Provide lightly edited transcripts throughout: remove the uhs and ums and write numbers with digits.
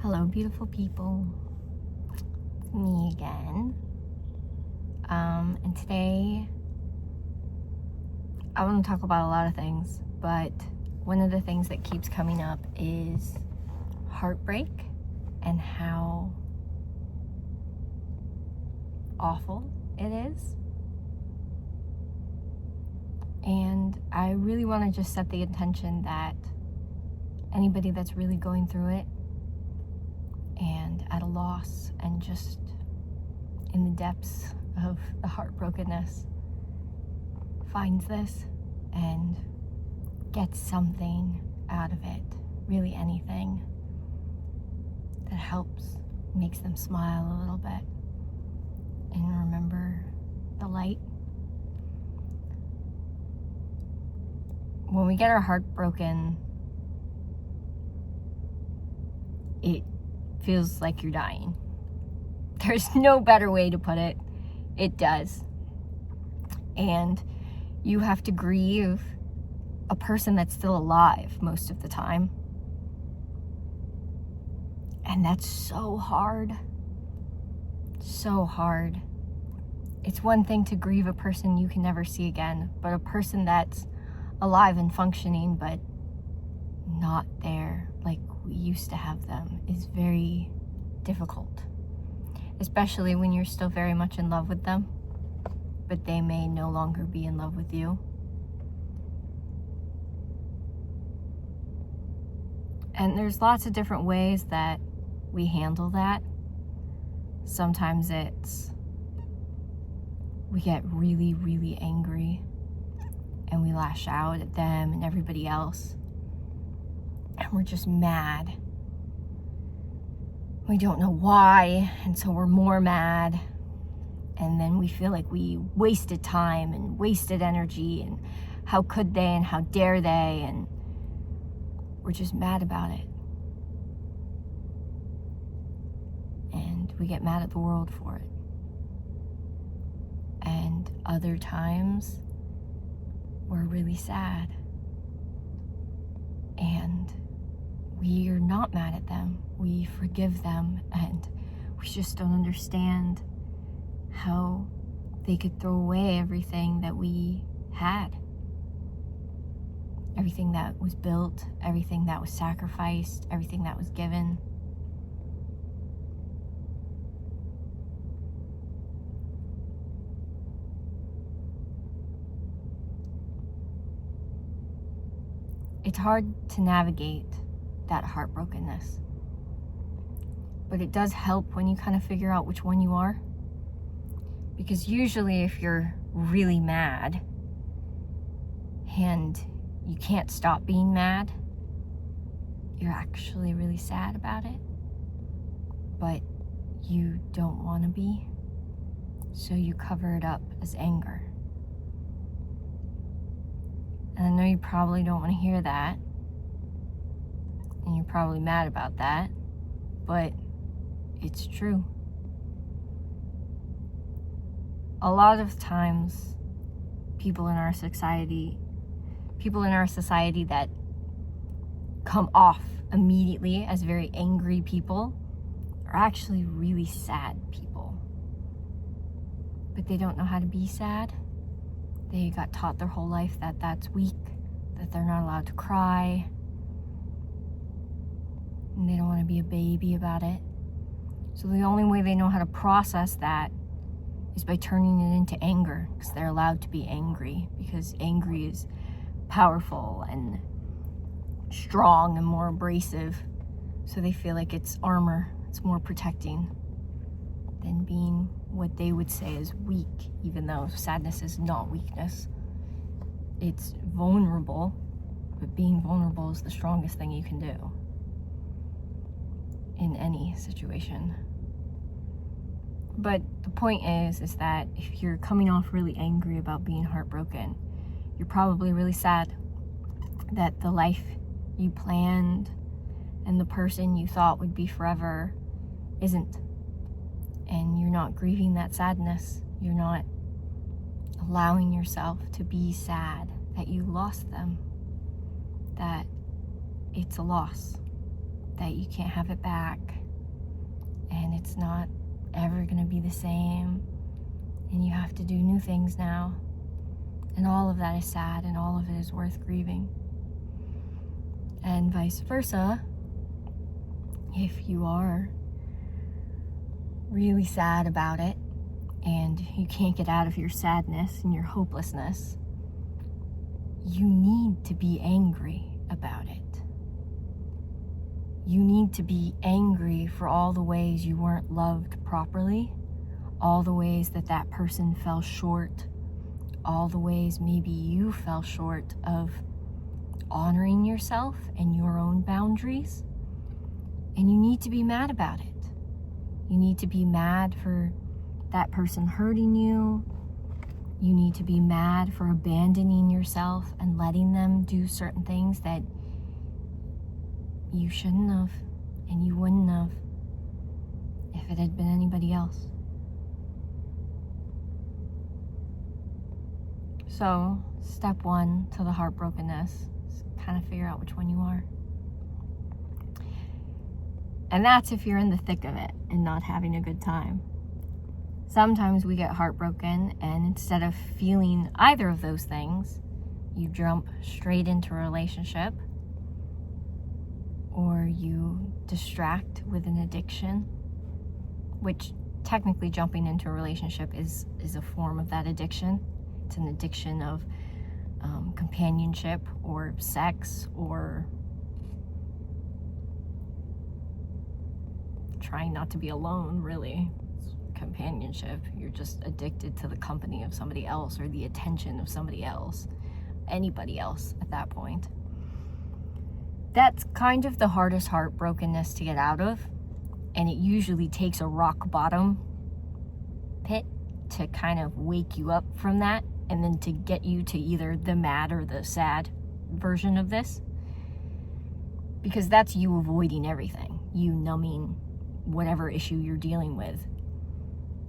Hello, beautiful people. It's me again. And today I want to talk about a lot of things, but one of the things that keeps coming up is heartbreak and how awful it is. And I really want to just set the intention that anybody that's really going through it and at a loss and just in the depths of the heartbrokenness finds this and gets something out of it, really anything that helps, makes them smile a little bit and remember the light. When we get our heart broken, it feels like you're dying. There's no better way to put it. It does. And you have to grieve a person that's still alive most of the time. And that's so hard. So hard. It's one thing to grieve a person you can never see again, but a person that's alive and functioning but not there like we used to have them is very difficult, especially when you're still very much in love with them, but they may no longer be in love with you. And there's lots of different ways that we handle that. Sometimes we get really, really angry and we lash out at them and everybody else. And we're just mad. We don't know why, and so we're more mad. And then we feel like we wasted time and wasted energy, and how could they and how dare they, and we're just mad about it. And we get mad at the world for it. And other times, we're really sad. And we are not mad at them. We forgive them, and we just don't understand how they could throw away everything that we had. Everything that was built, everything that was sacrificed, everything that was given. It's hard to navigate that heartbrokenness, but it does help when you kind of figure out which one you are, because usually if you're really mad and you can't stop being mad, you're actually really sad about it, but you don't want to be, so you cover it up as anger. And I know you probably don't want to hear that, and you're probably mad about that, but it's true. A lot of times, people in our society that come off immediately as very angry people are actually really sad people. But they don't know how to be sad. They got taught their whole life that that's weak, that they're not allowed to cry, and they don't want to be a baby about it. So the only way they know how to process that is by turning it into anger, because they're allowed to be angry, because angry is powerful and strong and more abrasive. So they feel like it's armor, it's more protecting than being what they would say is weak, even though sadness is not weakness. It's vulnerable, but being vulnerable is the strongest thing you can do in any situation. But the point is that if you're coming off really angry about being heartbroken, you're probably really sad that the life you planned and the person you thought would be forever isn't. And you're not grieving that sadness. You're not allowing yourself to be sad that you lost them, that it's a loss. that you can't have it back, and it's not ever gonna be the same, and you have to do new things now. And all of that is sad, and all of it is worth grieving. And vice versa, if you are really sad about it and you can't get out of your sadness and your hopelessness, you need to be angry about it. You need to be angry for all the ways you weren't loved properly, all the ways that that person fell short, all the ways maybe you fell short of honoring yourself and your own boundaries. And you need to be mad about it. You need to be mad for that person hurting you. You need to be mad for abandoning yourself and letting them do certain things that you shouldn't have and you wouldn't have if it had been anybody else. So, step one to the heartbrokenness is kind of figure out which one you are. And that's if you're in the thick of it and not having a good time. Sometimes we get heartbroken, and instead of feeling either of those things, you jump straight into a relationship, or you distract with an addiction, which technically jumping into a relationship is a form of that addiction. It's an addiction of companionship or sex or trying not to be alone, really. It's companionship. You're just addicted to the company of somebody else or the attention of somebody else, anybody else at that point. That's kind of the hardest heartbrokenness to get out of, and it usually takes a rock bottom pit to kind of wake you up from that, and then to get you to either the mad or the sad version of this, because that's you avoiding everything, you numbing whatever issue you're dealing with,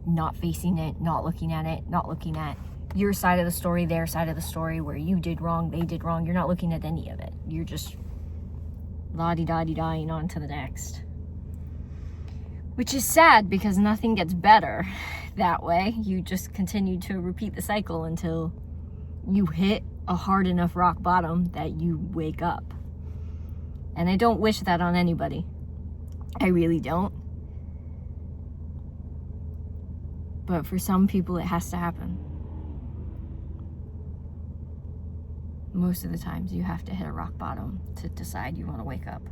not facing it, not looking at it, not looking at your side of the story, their side of the story, where you did wrong, they did wrong. You're not looking at any of it. You're just la-di-da-di-dying on to the next. Which is sad, because nothing gets better that way. You just continue to repeat the cycle until you hit a hard enough rock bottom that you wake up. And I don't wish that on anybody. I really don't. But for some people, it has to happen. Most of the times, you have to hit a rock bottom to decide you want to wake up.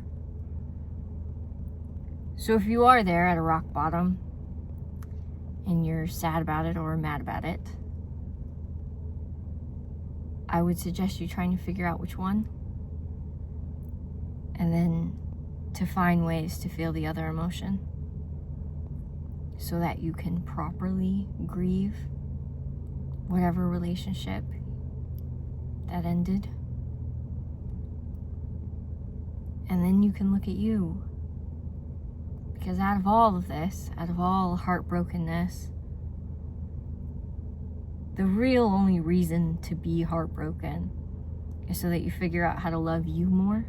So if you are there at a rock bottom and you're sad about it or mad about it, I would suggest you trying to figure out which one, and then to find ways to feel the other emotion so that you can properly grieve whatever relationship that ended. And then you can look at you. Because out of all of this, out of all heartbrokenness, the real only reason to be heartbroken is so that you figure out how to love you more.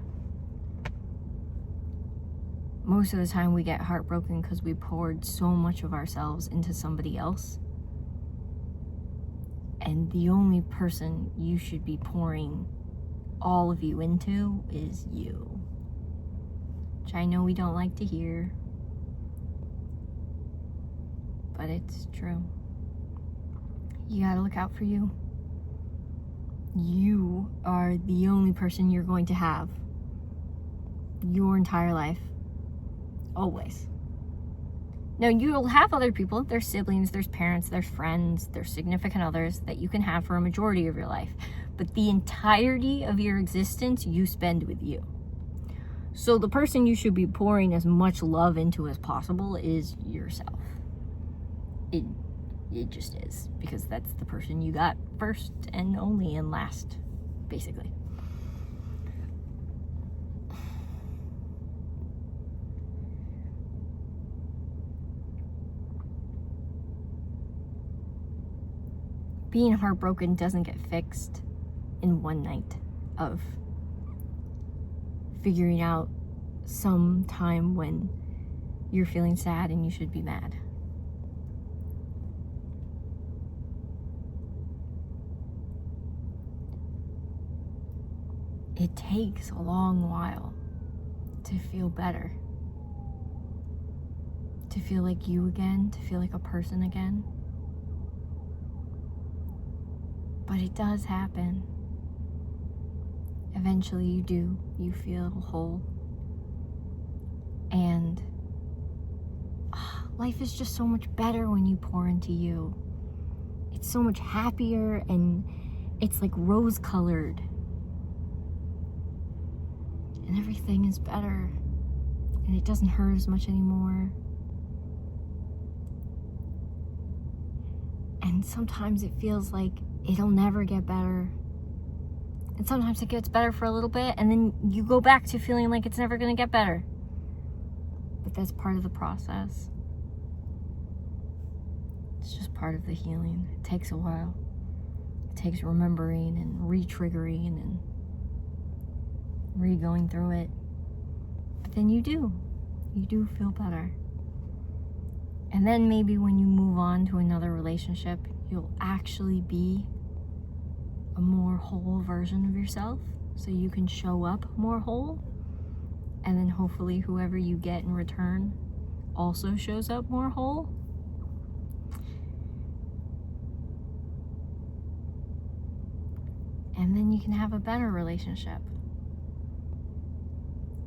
Most of the time we get heartbroken because we poured so much of ourselves into somebody else. And the only person you should be pouring all of you into is you. Which I know we don't like to hear, but it's true. You gotta look out for you. You are the only person you're going to have your entire life. Always. Now, you'll have other people. There's siblings, there's parents, there's friends, there's significant others that you can have for a majority of your life. But the entirety of your existence you spend with you. So the person you should be pouring as much love into as possible is yourself. It just is, because that's the person you got first and only and last, basically. Being heartbroken doesn't get fixed in one night of figuring out some time when you're feeling sad and you should be mad. It takes a long while to feel better, to feel like you again, to feel like a person again. But it does happen. Eventually you do. You feel whole. And life is just so much better when you pour into you. It's so much happier, and it's like rose-colored. And everything is better. And it doesn't hurt as much anymore. And sometimes it feels like it'll never get better. And sometimes it gets better for a little bit, and then you go back to feeling like it's never going to get better. But that's part of the process. It's just part of the healing. It takes a while. It takes remembering and re-triggering and re-going through it. But then you do feel better. And then maybe when you move on to another relationship, you'll actually be a more whole version of yourself, so you can show up more whole. And then hopefully whoever you get in return also shows up more whole. And then you can have a better relationship.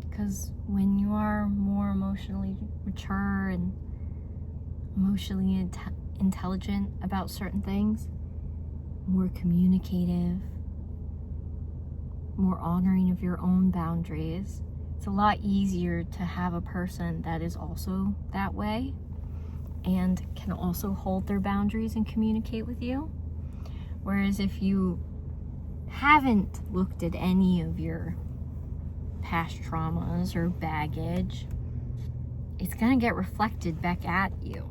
Because when you are more emotionally mature and emotionally intelligent about certain things, more communicative, more honoring of your own boundaries, it's a lot easier to have a person that is also that way and can also hold their boundaries and communicate with you. Whereas if you haven't looked at any of your past traumas or baggage, it's gonna get reflected back at you.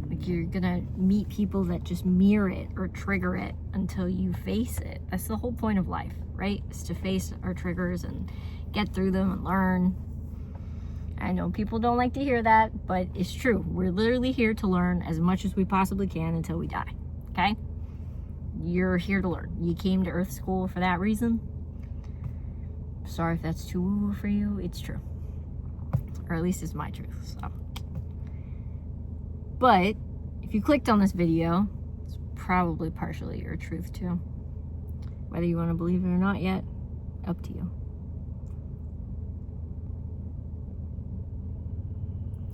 Like, you're gonna meet people that just mirror it or trigger it until you face it. That's the whole point of life, right? Is to face our triggers and get through them and learn. I know people don't like to hear that, but it's true. We're literally here to learn as much as we possibly can until we die, okay? You're here to learn. You came to Earth School for that reason. Sorry if that's too woo-woo for you. It's true. Or at least it's my truth, so. But if you clicked on this video, it's probably partially your truth too. Whether you want to believe it or not yet, up to you.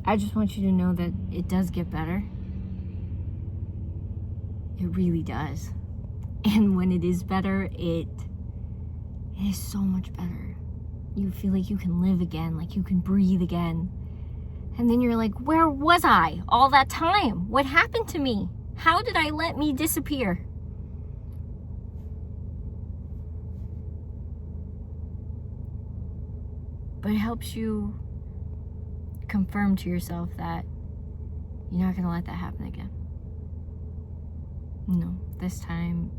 I just want you to know that it does get better. It really does. And when it is better, it is so much better. You feel like you can live again, like you can breathe again. And then you're like, where was I all that time? What happened to me? How did I let me disappear? But it helps you confirm to yourself that you're not going to let that happen again. No, this time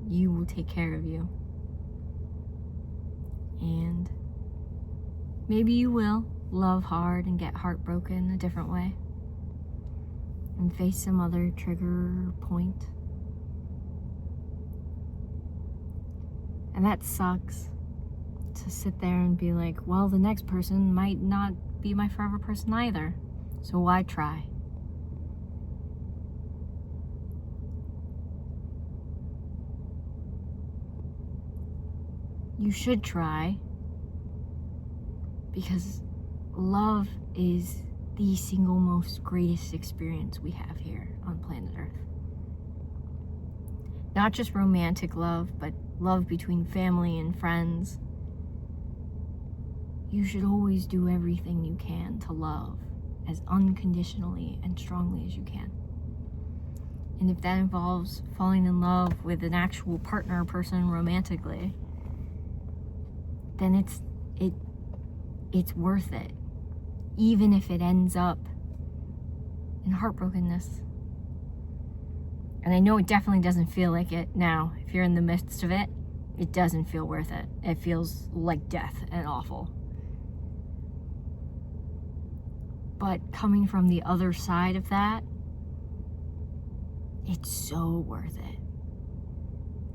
you will take care of you. And maybe you will love hard and get heartbroken a different way and face some other trigger point. And that sucks, to sit there and be like, well, the next person might not be my forever person either, so why try? You should try, because love is the single most greatest experience we have here on planet Earth. Not just romantic love, but love between family and friends. You should always do everything you can to love as unconditionally and strongly as you can. And if that involves falling in love with an actual partner or person romantically, then it's worth it, even if it ends up in heartbrokenness. And I know it definitely doesn't feel like it now. If you're in the midst of it, it doesn't feel worth it. It feels like death and awful. But coming from the other side of that, it's so worth it.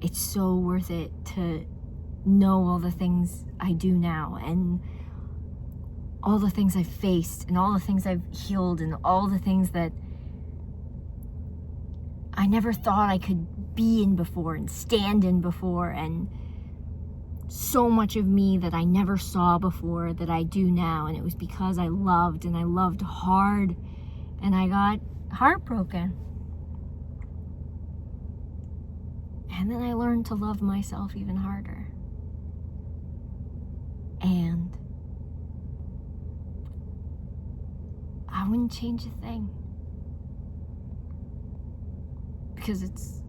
It's so worth it to know all the things I do now, and all the things I've faced, and all the things I've healed, and all the things that I never thought I could be in before and stand in before, and so much of me that I never saw before that I do now. And it was because I loved, and I loved hard, and I got heartbroken. And then I learned to love myself even harder. And I wouldn't change a thing. Because it's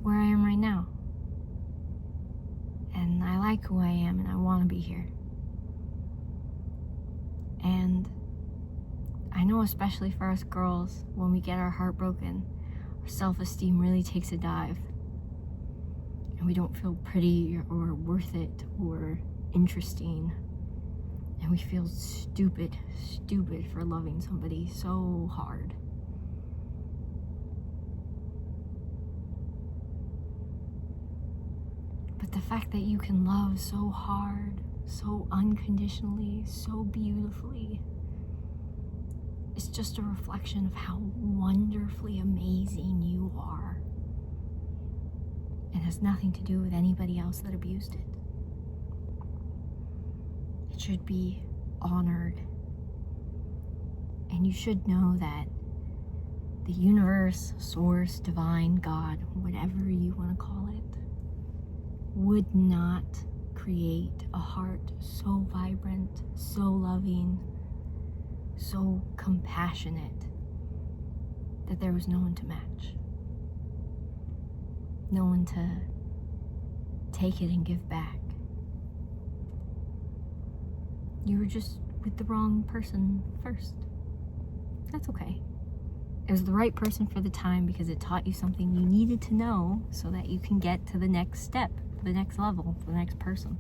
where I am right now. And I like who I am, and I want to be here. And I know, especially for us girls, when we get our heart broken, our self-esteem really takes a dive. And we don't feel pretty or worth it or interesting. And we feel stupid for loving somebody so hard. But the fact that you can love so hard, so unconditionally, so beautifully, is just a reflection of how wonderfully amazing you are. It has nothing to do with anybody else that abused it. It should be honored. And you should know that the universe, source, divine, God, whatever you want to call it, would not create a heart so vibrant, so loving, so compassionate that there was no one to match. No one to take it and give back. You were just with the wrong person first. That's okay. It was the right person for the time because it taught you something you needed to know so that you can get to the next step, the next level, the next person.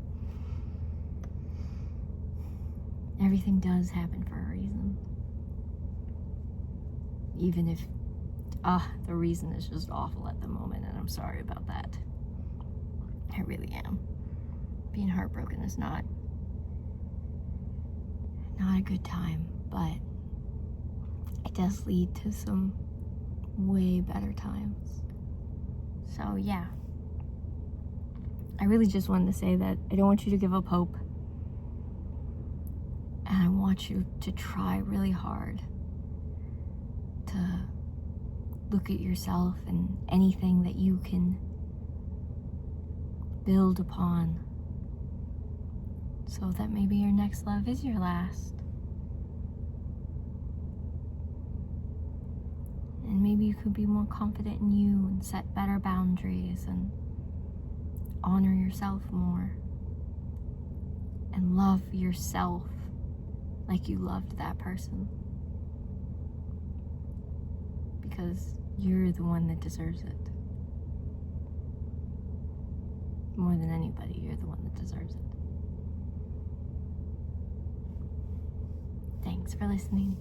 Everything does happen for a reason. Even if the reason is just awful at the moment, and I'm sorry about that. I really am. Being heartbroken is not a good time, but it does lead to some way better times. So yeah, I really just wanted to say that I don't want you to give up hope, and I want you to try really hard to look at yourself and anything that you can build upon, so that maybe your next love is your last. And maybe you could be more confident in you and set better boundaries and honor yourself more and love yourself like you loved that person. Because you're the one that deserves it. More than anybody, you're the one that deserves it. Thanks for listening.